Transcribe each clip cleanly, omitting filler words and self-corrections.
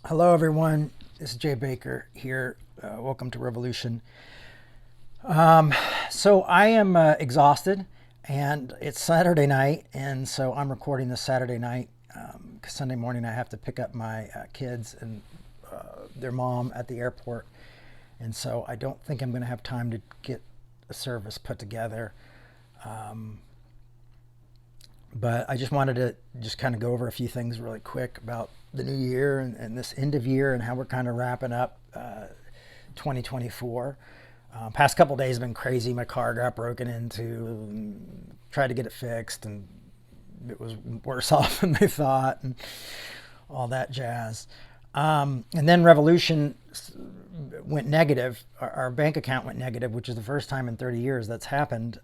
Hello, everyone. This is Jay Baker here. Welcome to Revolution. So I am exhausted, and it's Saturday night, and so I'm recording this Saturday night. 'Cause Sunday morning I have to pick up my kids and their mom at the airport, and so I don't think I'm going to have time to get a service put together. But I just wanted to just kind of go over a few things really quick about the new year and this end of year and how we're kind of wrapping up 2024. Past couple days have been crazy. My car got broken into, and tried to get it fixed, and it was worse off than they thought, and all that jazz. And then Revolution went negative. Our bank account went negative, which is the first time in 30 years that's happened.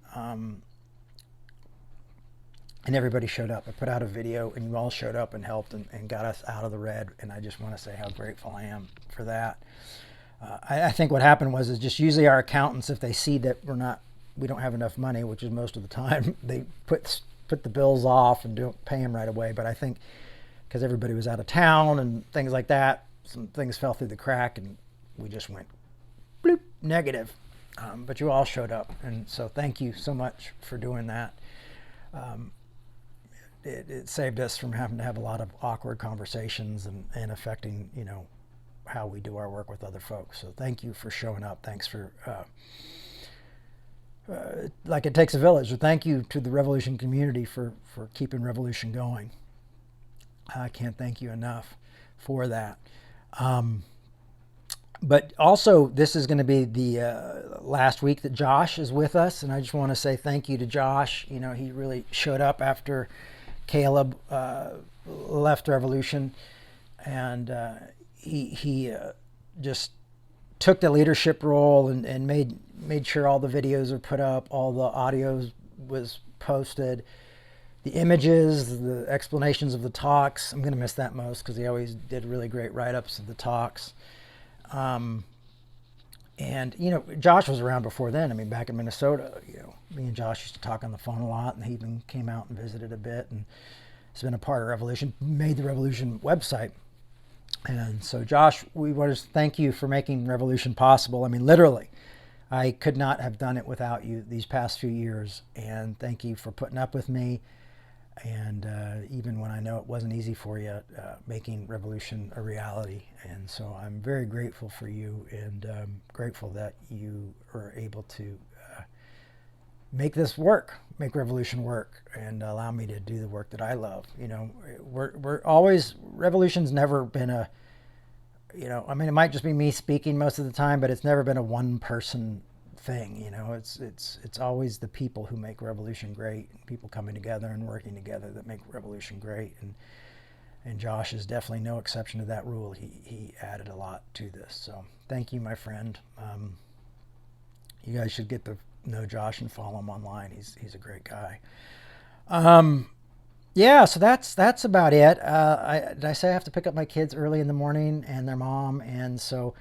And everybody showed up. I put out a video, and you all showed up and helped and got us out of the red. And I just want to say how grateful I am for that. I think what happened was is just usually our accountants, if they see that we don't have enough money, which is most of the time, they put the bills off and don't pay them right away. But I think because everybody was out of town and things like that, some things fell through the crack, and we just went bloop, negative. But you all showed up, and so thank you so much for doing that. It saved us from having to have a lot of awkward conversations and affecting, how we do our work with other folks. So thank you for showing up. Thanks for, like it takes a village. So thank you to the Revolution community for keeping Revolution going. I can't thank you enough for that. But also, this is going to be the last week that Josh is with us. And I just want to say thank you to Josh. He really showed up after Caleb left Revolution, and he just took the leadership role and made sure all the videos are put up, all the audio was posted, the images, the explanations of the talks. I'm going to miss that most because he always did really great write-ups of the talks. And, Josh was around before then. I mean, back in Minnesota, me and Josh used to talk on the phone a lot, and he even came out and visited a bit, and he's been a part of Revolution, made the Revolution website. And so, Josh, we want to thank you for making Revolution possible. I mean, literally, I could not have done it without you these past few years. And thank you for putting up with me. And even when I know it wasn't easy for you, making Revolution a reality. And so I'm very grateful for you, and grateful that you are able to make this work, make Revolution work, and allow me to do the work that I love. We're always, Revolution's never been it might just be me speaking most of the time, but it's never been a one person thing. It's always the people who make Revolution great, people coming together and working together that make Revolution great. And Josh is definitely no exception to that rule. He added a lot to this. So thank you, my friend. You guys should get to know Josh and follow him online. He's a great guy. Yeah, so that's about it. Did I say I have to pick up my kids early in the morning and their mom? And so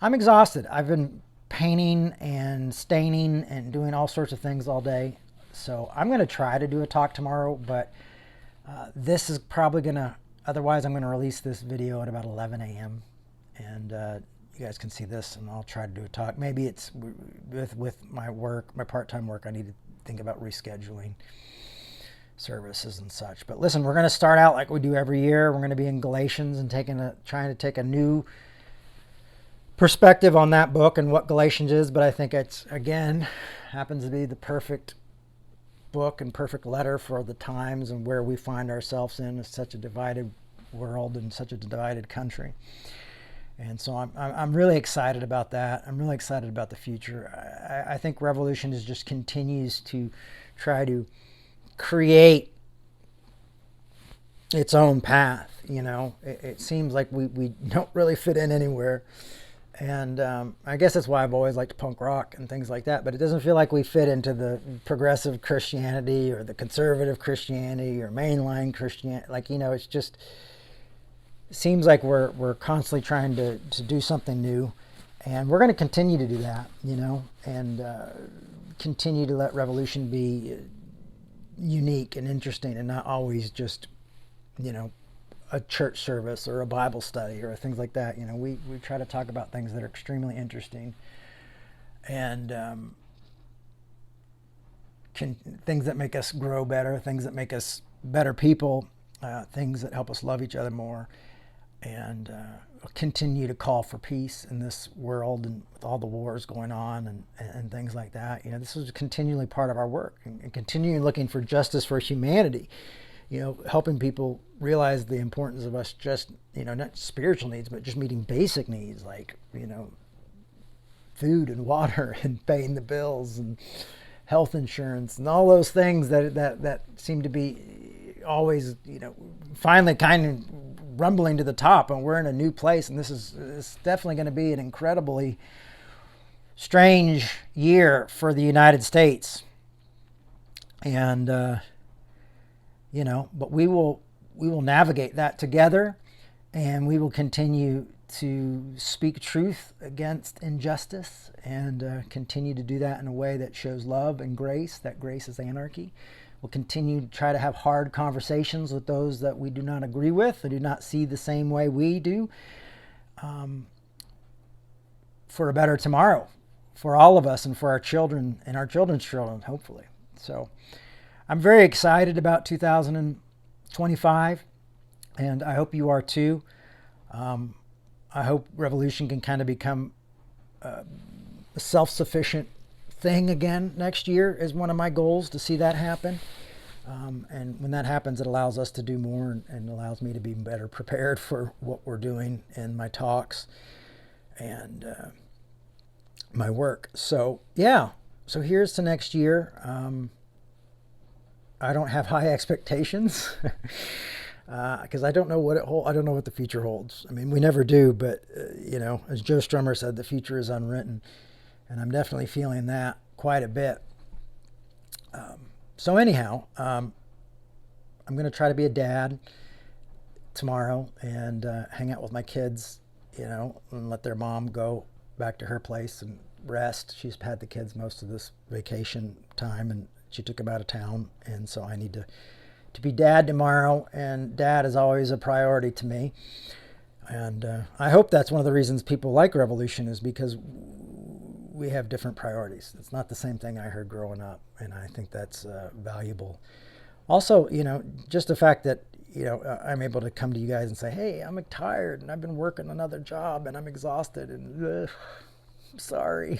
I'm exhausted. I've been painting and staining and doing all sorts of things all day. So I'm going to try to do a talk tomorrow, but this is probably going to, otherwise I'm going to release this video at about 11 a.m. And you guys can see this, and I'll try to do a talk. Maybe it's with my work, my part-time work, I need to think about rescheduling services and such. But listen, we're going to start out like we do every year. We're going to be in Galatians and trying to take a new perspective on that book and what Galatians is. But I think it's, again, happens to be the perfect book and perfect letter for the times and where we find ourselves in such a divided world and such a divided country. And so I'm really excited about that. I'm really excited about the future. I think Revolution just continues to try to create its own path. It seems like we don't really fit in anywhere. And I guess that's why I've always liked punk rock and things like that. But it doesn't feel like we fit into the progressive Christianity or the conservative Christianity or mainline Christianity. It's just, it seems like we're constantly trying to do something new. And we're going to continue to do that, and continue to let Revolution be unique and interesting and not always just, a church service or a Bible study or things like that. We try to talk about things that are extremely interesting and things that make us grow better, things that make us better people, things that help us love each other more, and continue to call for peace in this world and with all the wars going on and things like that. This is continually part of our work, and continuing looking for justice for humanity. Helping people realize the importance of us just, not spiritual needs, but just meeting basic needs like, food and water and paying the bills and health insurance and all those things that seem to be always, finally kind of rumbling to the top, and we're in a new place, and it's definitely going to be an incredibly strange year for the United States. And but we will navigate that together, and we will continue to speak truth against injustice, and continue to do that in a way that shows love and grace. That grace is anarchy. We'll continue to try to have hard conversations with those that we do not agree with or do not see the same way we do, for a better tomorrow for all of us and for our children and our children's children, hopefully. So I'm very excited about 2025, and I hope you are too. I hope Revolution can kind of become a self-sufficient thing again next year is one of my goals, to see that happen. And when that happens, it allows us to do more, and allows me to be better prepared for what we're doing in my talks and my work. So yeah, so here's to next year. I don't have high expectations because I don't know what I don't know what the future holds. I mean, we never do, but as Joe Strummer said, the future is unwritten, and I'm definitely feeling that quite a bit. So anyhow, I'm going to try to be a dad tomorrow and hang out with my kids, and let their mom go back to her place and rest. She's had the kids most of this vacation time, and she took them out of town, and so I need to be dad tomorrow, and dad is always a priority to me. And I hope that's one of the reasons people like Revolution, is because we have different priorities. It's not the same thing I heard growing up, and I think that's valuable. Also, just the fact that, I'm able to come to you guys and say, hey, I'm tired, and I've been working another job, and I'm exhausted, and I'm sorry.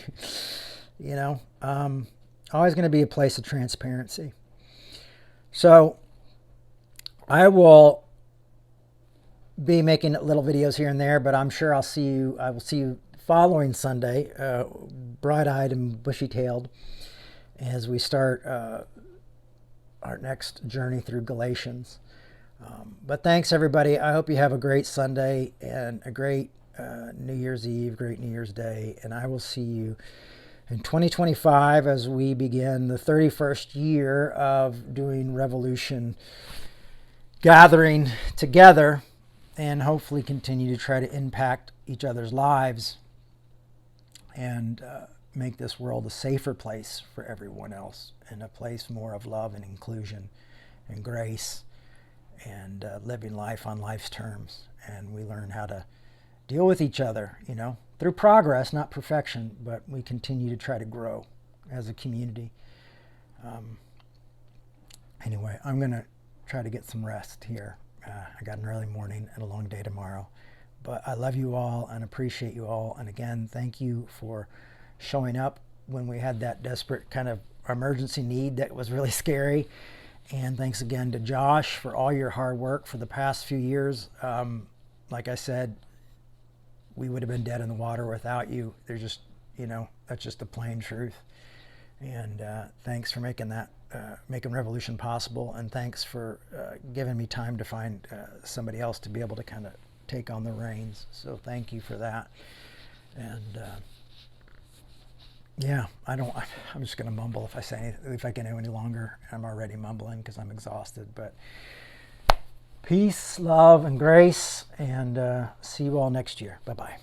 Always going to be a place of transparency. So I will be making little videos here and there, but I'm sure I will see you following Sunday, bright-eyed and bushy-tailed, as we start our next journey through Galatians. But thanks, everybody. I hope you have a great Sunday and a great New Year's Eve, great New Year's Day, and I will see you in 2025 as we begin the 31st year of doing Revolution, gathering together, and hopefully continue to try to impact each other's lives and make this world a safer place for everyone else, and a place more of love and inclusion and grace, and living life on life's terms. And we learn how to deal with each other, through progress, not perfection, but we continue to try to grow as a community. Anyway, I'm going to try to get some rest here. I got an early morning and a long day tomorrow. But I love you all and appreciate you all. And again, thank you for showing up when we had that desperate kind of emergency need that was really scary. And thanks again to Josh for all your hard work for the past few years. Like I said, we would have been dead in the water without you. There's just, that's just the plain truth. And thanks for making that, making Revolution possible. And thanks for giving me time to find somebody else to be able to kind of take on the reins. So thank you for that. And yeah, I'm just going to mumble if I say anything, if I can go any longer. I'm already mumbling because I'm exhausted. But peace, love, and grace, and see you all next year. Bye-bye.